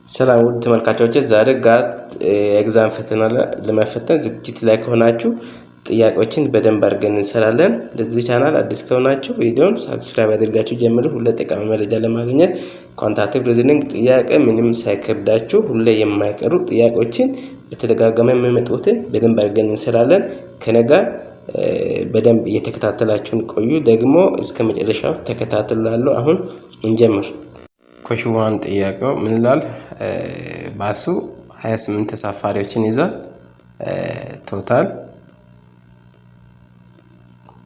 ሰላም ውድ ተመልካቾች፣ ዛሬ ጋት ኤግዛም ፈተና ለመፈተን ዝግጅት ላይ ከሆናችሁ ጥያቄዎችን በደንብ አድርገን እንሰራለን። ለዚህ ቻናል አዲስ ከሆናችሁ ቪዲዮን ሰብስክራይብ አድርጋችሁ ጀምሩ። ሁሌ ጠቃሚ መረጃ ለማግኘት ኳንታቲቭ ሪዝኒንግ ጥያቄ ምንም ሳይከብዳችሁ ሁሌ የማይቀሩ ጥያቄዎችን በተደጋጋሚ የሚመጡትን በደንብ አድርገን እንሰራለን። ከነጋ በደንብ እየተከታተላችሁን ቆዩ። ደግሞ እስከ መጨረሻው ተከታተሉ። አሁን እንጀምር። ኮሽዋን ጥያቄው ምን ይላል? ባሱ 28 ተሳፋሪዎችን ይዟል።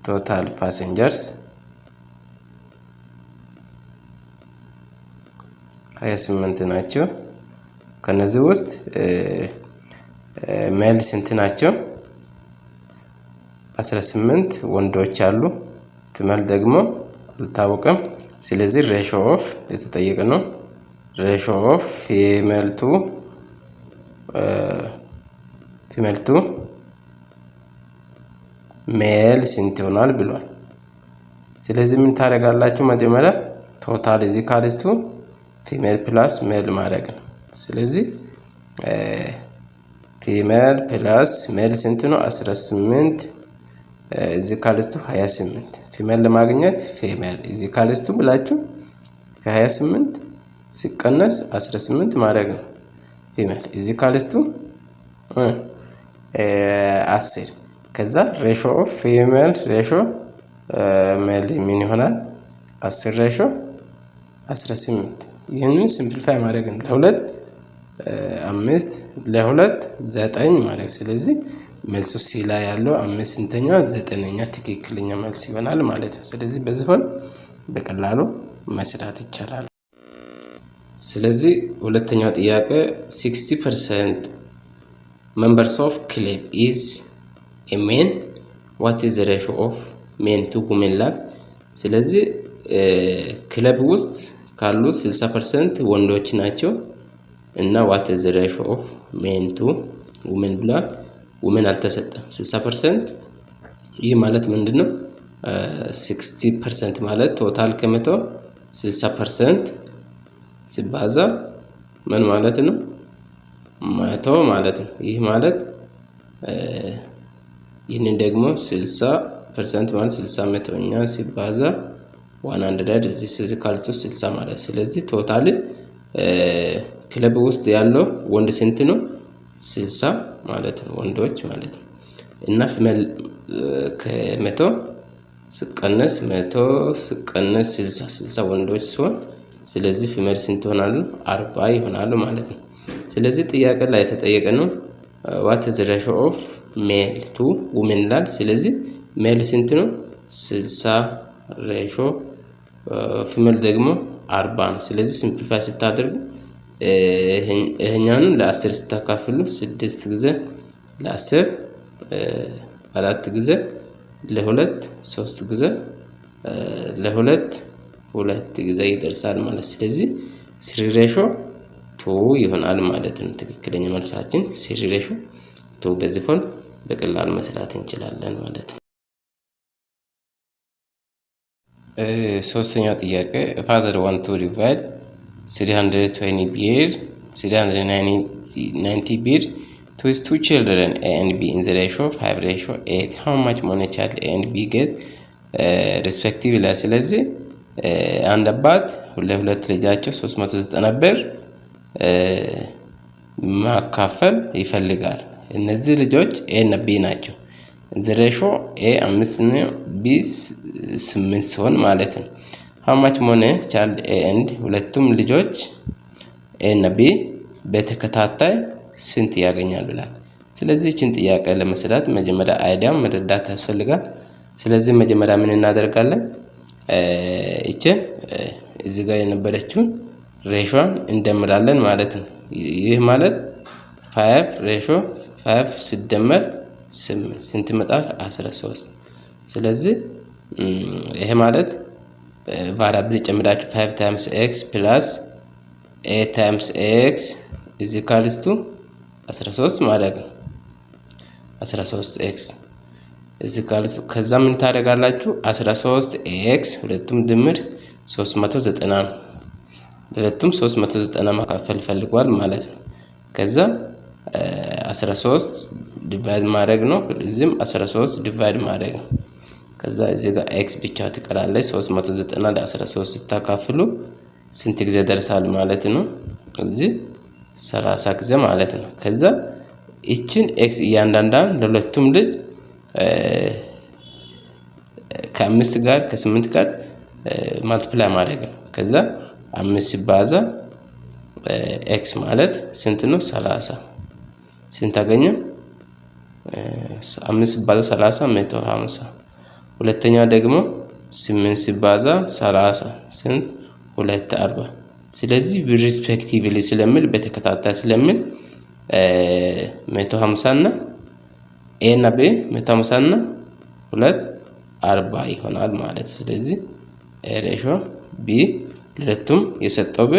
ቶታል ፓሴንጀርስ 28 ናቸው። ከነዚህ ውስጥ ሜል ስንት ናቸው? 18 ወንዶች አሉ። ፊሜል ደግሞ አልታወቀም። ስለዚህ ሬሾ ኦፍ የተጠየቀ ነው። ሬሾ ኦፍ ፊሜል ቱ ሜል ስንት ይሆናል ብሏል። ስለዚህ ምን ታደርጋላችሁ? መጀመሪያ ቶታል ኢዝ ኢኳልስ ቱ ፊሜል ፕላስ ሜል ማድረግ ነው። ስለዚህ ፊሜል ፕላስ ሜል ስንት ነው? 18 ኢዝ ኢኳልስ ቱ 28። ፊሜል ለማግኘት ፊሜል ኢዝ ኢኳልስ ቱ ብላችሁ ከ28 ሲቀነስ 18 ማድረግ ነው። ፊሜል ኢዝ ኢኳልስ ቱ 10። ከዛ ሬሾ ኦፍ ፊሜል ሬሾ ሜል ምን ይሆናል? 10 ሬሾ 18። ይህንን ሲምፕሊፋይ ማድረግ ነው። ለ2 5 ለ2 9 ማለት። ስለዚህ መልሱ ሲ ላይ ያለው 5 ስንተኛ 9ኛ ትክክለኛ መልስ ይሆናል ማለት ነው። ስለዚህ በዚህ ፎል በቀላሉ መስራት ይቻላል። ስለዚህ ሁለተኛው ጥያቄ 60% members of club is a man, what is the ratio of men to women ላል። ስለዚህ ክለብ ውስጥ ካሉ 60% ወንዶች ናቸው እና what is the ratio of men to women ብሏል። ውመን አልተሰጠም። 60% ይህ ማለት ምንድነው? 60% ማለት ቶታል ከመቶ 60% ሲባዛ ምን ማለት ነው? መቶ ማለት ነው። ይህ ማለት ይህንን ደግሞ 60% ማለት 60 መቶኛ ሲባዛ 100 this is equal to 60 ማለት። ስለዚህ ቶታል ክለብ ውስጥ ያለው ወንድ ስንት ነው? 60 ማለት ነው፣ ወንዶች ማለት ነው። እና ፊሜል ከመቶ ሲቀነስ 60 ወንዶች ሲሆን ስለዚህ ፊሜል ስንት ይሆናሉ? 40 ይሆናሉ ማለት ነው። ስለዚህ ጥያቄ ላይ የተጠየቀ ነው what is the ratio of male to women ላል። ስለዚህ ሜል ስንት ነው? 60 ሬሾ ፊሜል ደግሞ 40 ነው። ስለዚህ ሲምፕሊፋይ ስታደርጉ ይሄኛውን ለ10 ስታካፍሉ 6 ጊዜ ለ10 4 ጊዜ ለ2 3 ጊዜ ለ2 2 ጊዜ ይደርሳል ማለት። ስለዚህ 3 ሬሾ 2 ይሆናል ማለት ነው። ትክክለኛ መልሳችን 3 ሬሾ 2። በዚህ ፎል በቀላሉ መስራት እንችላለን ማለት ነው። ሶስተኛው ጥያቄ ፋዘር want to divide 390 beer to his 2 children A and B in the ratio 5:8. how much money child A and B get respectively? ስለዚህ አንድ አባት ለሁለት ልጃቸው 390 ብር ማካፈል ይፈልጋል። እነዚህ ልጆች A እና B ናቸው። the ratio A 5 ነው፣ B 8 ሲሆን ማለት ነው። how much money child A and ሁለቱም ልጆች A እና B በተከታታይ ስንት ያገኛሉ ይላል። ስለዚህ እቺን ጥያቄ ለመስራት መጀመሪያ አይዲያ መረዳት ያስፈልጋል። ስለዚህ መጀመሪያ ምን እናደርጋለን? እቺ እዚህ ጋር የነበረችውን ሬሾን እንደምራለን ማለት ነው። ይህ ማለት 5 ሬሾ 5 ሲደመር 8 ስንት ይመጣል? 13። ስለዚህ ይሄ ማለት ቫሪያብል ጨምራችሁ 5 times x plus 8 times x is equals to 13 ማለት ነው። 13x is equals ከዛ ምን ታደርጋላችሁ? 13x ሁለቱም ድምር 390 ነው። ለሁለቱም 390 ማካፈል ፈልጓል ማለት ነው። ከዛ 13 ዲቫይድ ማድረግ ነው። እዚህም 13 ዲቫይድ ማድረግ ነው። ከዛ እዚህ ጋር ኤክስ ብቻ ትቀራለች። 390 ለ13 ስታካፍሉ ስንት ጊዜ ደርሳል ማለት ነው? እዚህ 30 ጊዜ ማለት ነው። ከዛ እቺን ኤክስ እያንዳንዷን ለሁለቱም ልጅ ከ5 ጋር ከ8 ጋር ማልቲፕላይ ማድረግ ነው። ከዛ 5 ሲባዛ ኤክስ ማለት ስንት ነው? 30 ስንት አገኘ? 5 ሲባዛ 30 150። ሁለተኛው ደግሞ 8 ሲባዛ 30 ስንት? 240። ስለዚህ ሪስፔክቲቭሊ ስለሚል በተከታታይ ስለሚል 150 እና ኤ እና ቢ 150 እና 240 ይሆናል ማለት። ስለዚህ ሬሾ ቢ ሁለቱም የሰጠው ብ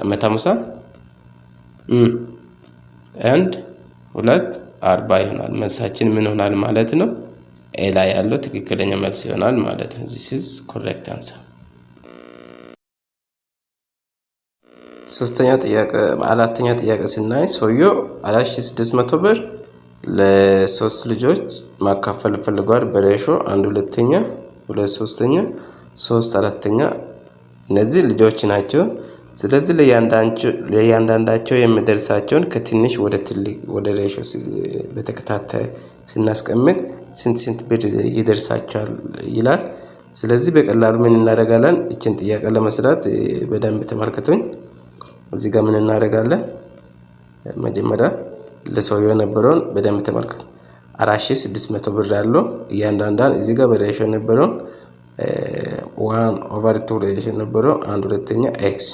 150 and 240 ይሆናል። መልሳችን ምን ይሆናል ማለት ነው? ኤ ላይ ያለው ትክክለኛ መልስ ይሆናል ማለት ነው። this is correct answer። አራተኛ ጥያቄ ስናይ ሰውየው 4600 ብር ለሶስት ልጆች ማካፈል ፈልጓል በሬሾ 1/2፣ 2/3፣ 3/4። እነዚህ ልጆች ናቸው። ስለዚህ ለእያንዳንዳቸው የሚደርሳቸውን ከትንሽ ወደ ትልቅ ወደ ሬሾ በተከታታይ ስናስቀምጥ ስንት ብር ይደርሳቸዋል ይላል። ስለዚህ በቀላሉ ምን እናደርጋለን? እችን ጥያቄ ለመስራት በደንብ ተመልከቱኝ። እዚህ ጋር ምን እናደርጋለን? መጀመሪያ ለሰውየው የነበረውን በደንብ ተመልከቱ። 4600 ብር ያለው እያንዳንዳን እዚህ ጋር በሬሾ የነበረውን 1/2 ሬሾ የነበረው 1/2 ኤክስ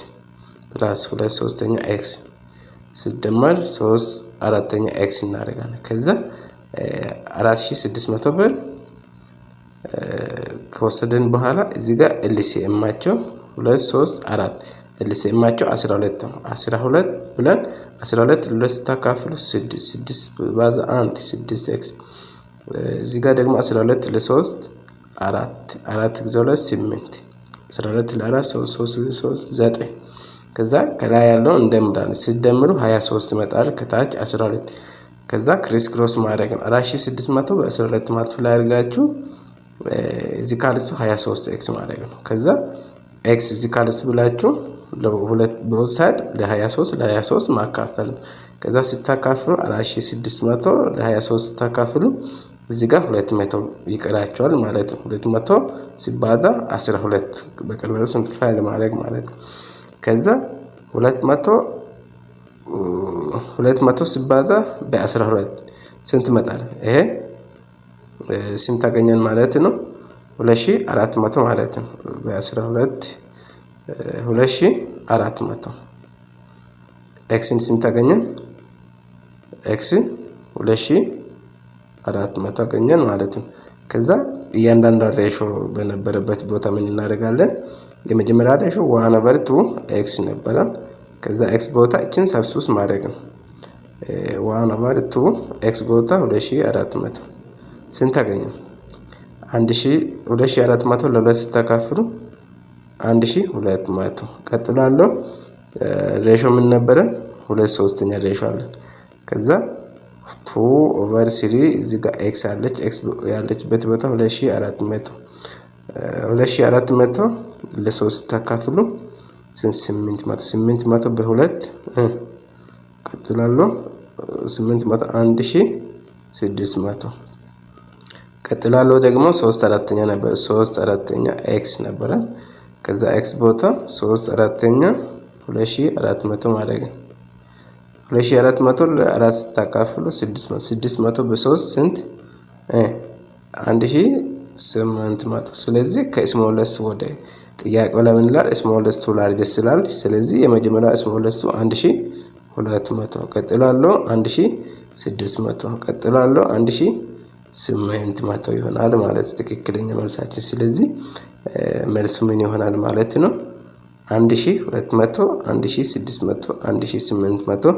ፕላስ 2/3 ኤክስ ሲደመር 3/4 ኤክስ እናደርጋለን። ከዛ 4600 ብር ከወሰደን በኋላ እዚህ ጋር ኤልሲኤማቸው 2 3 4 ኤልሲኤማቸው 12 ነው። 12 ብለን 12 ለ2 ስታካፍሉ 6 ባዛ 1 6 ኤክስ እዚህ ጋር ደግሞ 12 ለ3 4 ጊዜ 2 8 12 ለ4 3 ጊዜ 3 9 ከዛ ከላይ ያለው እንደምራለን ሲደምሩ 23 ይመጣል። ከታች 12 ከዛ ክሪስ ክሮስ ማድረግ ነው። 4600 በ12 ማልቲፕላይ አድርጋችሁ እዚህ ካልሱ 23 ኤክስ ማድረግ ነው። ከዛ ኤክስ እዚህ ካልሱ ብላችሁ ለሁለት ቦት ሳይድ ለ23 ማካፈል ነው። ከዛ ስታካፍሉ 4600 ለ23 ስታካፍሉ እዚህ ጋር 200 ይቀራቸዋል ማለት ነው። 200 ሲባዛ 12 በቀላሉ ሲምፕሊፋይ ለማድረግ ማለት ነው። ከዛ 200 ሲባዛ በ12 ስንት መጣል? ይሄ ስንት ታገኘን ማለት ነው? 2400 ማለት ነው። በ12 2400 ኤክስን ስንት ታገኘን? ኤክስ 2400 አገኘን ማለት ነው። ከዛ እያንዳንዱ ሬሾ በነበረበት ቦታ ምን እናደርጋለን? የመጀመሪያ ሬሾ 1/2 ኤክስ ነበረ። ከዛ ኤክስ ቦታ እችን ሰብስቲቱት ማድረግ ነው። 1/2 ኤክስ ቦታ 2400 ስንት አገኘን? 2400 ለ2 ስታካፍሉ 1200። ቀጥሎ ያለው ሬሾ ምን ነበረ? 2/3 ሬሾ አለን። ከዛ 2/3 እዚህ ጋር ኤክስ አለች። ኤክስ ያለችበት ቦታ 2400 ለ3 ስታካፍሉ 800 በ2 ቀጥሎ 800 1600 ቀጥሎ ደግሞ 3/4 ነበር። 3/4 ኤክስ ነበረ። ከዛ ኤክስ ቦታ 3/4 2400 ማለት ነው። 2400 ለ4 ስታካፍሉ 600 በ3 ስንት 1800። ስለዚህ ከስሞለስ ወደ ጥያቄው ለምን ይላል? ስሞለስ ቱ ላርጀስት ይላል። ስለዚህ የመጀመሪያው ስሞለስ ቱ 1200 ቀጥሎ ያለው 1600 ቀጥሎ ያለው 1800 ይሆናል ማለት ትክክለኛ መልሳችን። ስለዚህ መልሱ ምን ይሆናል ማለት ነው? 1200 1600 1800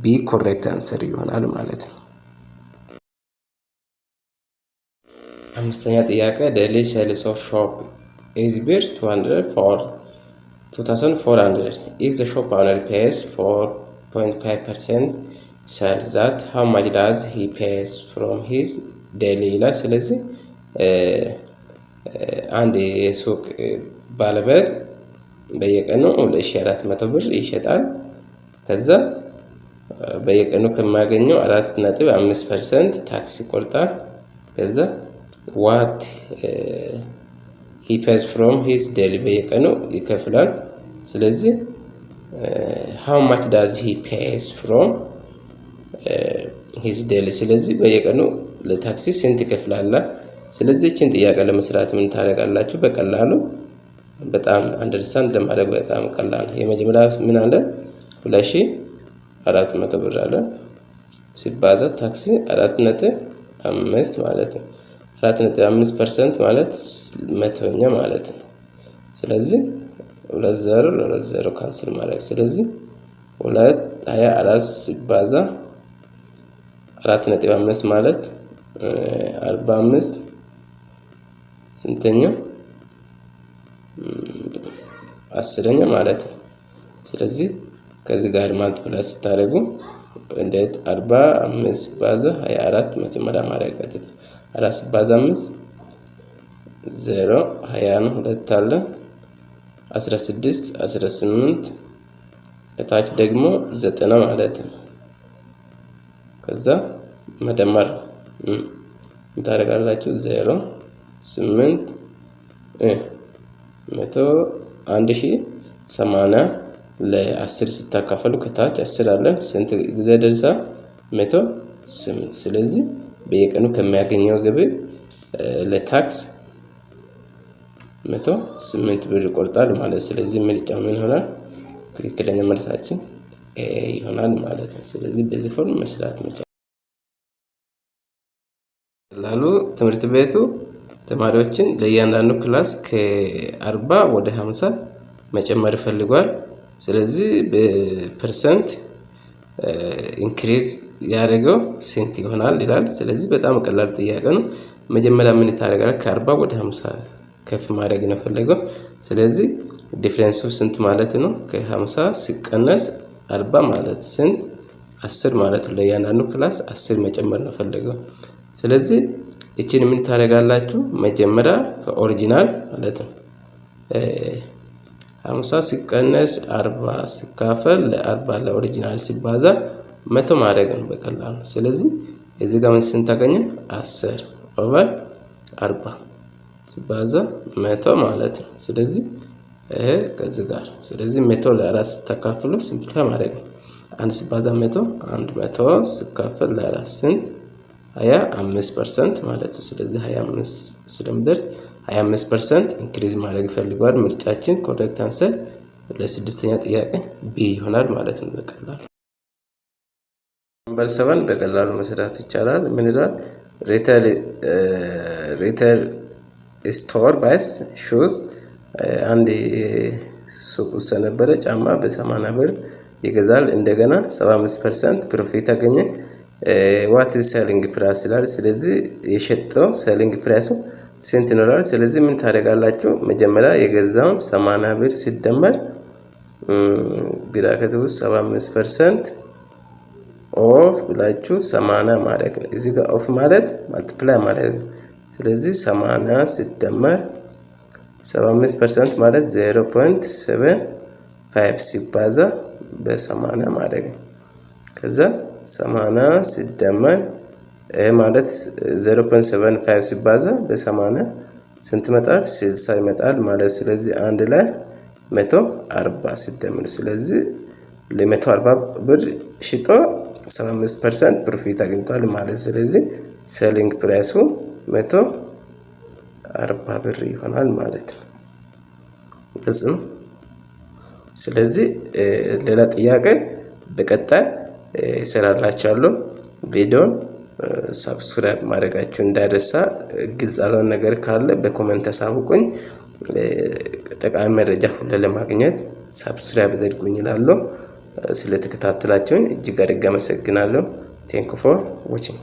ቢ ኮሬክት አንሰር ይሆናል ማለት ነው። አምስተኛ ጥያቄ ዴይሊ ሴልስ ኦፍ ሾፕ ኢዝ ብር 200 ፎር 2400. If the shop owner pays 4.5% sell that, how much does he pays from his daily ይላል። ስለዚህ አንድ የሱቅ ባለቤት በየቀኑ 2400 ብር ይሸጣል። ከዛ በየቀኑ ከማገኘው 4.5% ታክስ ይቆርጣል። ከዛ what he pays from his daily በየቀኑ ይከፍላል። ስለዚህ how much does he pays from his daily ስለዚህ በየቀኑ ለታክሲ ስንት ይከፍላል? ስለዚህ እቺን ጥያቄ ለመስራት ምን ታደርጋላችሁ? በቀላሉ በጣም አንደርስታንድ ለማድረግ በጣም ቀላል ነው። የመጀመሪያ ምን አለ? 2400 ብር አለ ሲባዛ ታክሲ 4.5 ማለት ነው። 4.5% ማለት መቶኛ ማለት ነው። ስለዚህ 20 ለ20 ካንስል ማለት ስለዚህ 224 ሲባዛ 4.5 ማለት 45 ስንተኛ 10ኛ ማለት ነው። ስለዚህ ከዚህ ጋር ማልቲፕላይ ስታደርጉ እንዴት 45 ባዛ 24 መጀመሪያ ማድረግ ቀጥታ 4 ባዛ 5 0 20 ነው 2 አለ 16 18 ከታች ደግሞ 90 ማለት ነው። ከዛ መደመር ታደርጋላችሁ 0 8 1080 ለ10 ስታካፈሉ ከታች 10 አለ ስንት ጊዜ ደርሳ 108። ስለዚህ በየቀኑ ከሚያገኘው ገቢ ለታክስ 108 ብር ይቆርጣል ማለት። ስለዚህ ምርጫው ምን ይሆናል? ትክክለኛ መልሳችን ይሆናል ማለት ነው። ስለዚህ በዚህ ፎርም መስራት መቻል ላሉ ትምህርት ቤቱ ተማሪዎችን ለእያንዳንዱ ክላስ ከ40 ወደ 50 መጨመር ፈልጓል። ስለዚህ በፐርሰንት ኢንክሪዝ ያደረገው ስንት ይሆናል ይላል። ስለዚህ በጣም ቀላል ጥያቄ ነው። መጀመሪያ ምን ታደርጋለህ? ከ40 ወደ 50 ከፍ ማድረግ ነው ፈለገው። ስለዚህ ዲፈረንሱ ስንት ማለት ነው? ከ50 ሲቀነስ 40 ማለት ስንት? 10 ማለት ነው። ለእያንዳንዱ ክላስ 10 መጨመር ነው ፈለገው። ስለዚህ እቺን ምን ታደርጋላችሁ? መጀመሪያ ከኦሪጂናል ማለት ነው 50 ሲቀነስ 40 ሲካፈል ለ40 ለኦሪጂናል ሲባዛ 100 ማድረግ ነው በቀላሉ። ስለዚህ እዚህ ጋር ምን ስንት ታገኘ? 10 ኦቨር 40 ሲባዛ 100 ማለት ነው። ስለዚህ ከዚህ ጋር ስለዚህ 100 ለ4 ተካፍሎ ሲምፕሊፋይ ማድረግ ነው። 1 ሲባዛ 100 100 ሲካፈል ለ4 ስንት? 25% ማለት ነው። ስለዚህ 25 ስለምደርስ 25% ኢንክሪዝ ማድረግ ፈልጓል። ምርጫችን ኮሬክት አንሰር ለስድስተኛ ጥያቄ ቢ ይሆናል ማለት ነው። በቀላሉ ነምበር 7 በቀላሉ መስራት ይቻላል። ምን ይላል? ሪቴል ስቶር ባይስ ሹዝ አንድ ሱቅ ውስጥ ነበረ ጫማ በ80 ብር ይገዛል። እንደገና 75% ፕሮፊት አገኘ። ዋት ኢዝ ሴሊንግ ፕራይስ ይላል። ስለዚህ የሸጠው ሴሊንግ ፕራይሱ ስንት ይኖራል? ስለዚህ ምን ታደርጋላችሁ? መጀመሪያ የገዛውን 80 ብር ሲደመር ብራኬት ውስጥ 75% ኦፍ ብላችሁ 80 ማድረግ ነው። እዚህ ጋር ኦፍ ማለት ማልቲፕላይ ማለት ነው። ስለዚህ 80 ሲደመር 75% ማለት 0.75 ሲባዛ በ80 ማድረግ ነው። ከዛ 80 ሲደመር ማለት 0.75 ሲባዛ በ80 ስንት ይመጣል? 60 ይመጣል ማለት። ስለዚህ አንድ ላይ 140 ሲደመር ስለዚህ ለ140 ብር ሽጦ 75% ፕሮፊት አግኝቷል ማለት። ስለዚህ ሴሊንግ ፕራይሱ 140 ብር ይሆናል ማለት ነው። ግልጽ ነው። ስለዚህ ሌላ ጥያቄ በቀጣይ እሰራላችኋለሁ። ቪዲዮን ሰብስክራይብ ማድረጋችሁ እንዳይረሳ። ግልጽ ያልሆነ ነገር ካለ በኮሜንት አሳውቁኝ። ጠቃሚ መረጃ ሁሉ ለማግኘት ሰብስክራይብ አድርጉኝ እላለሁ። ስለተከታተላችሁኝ እጅግ አድርጌ አመሰግናለሁ። ቴንክ ፎር ዋቺንግ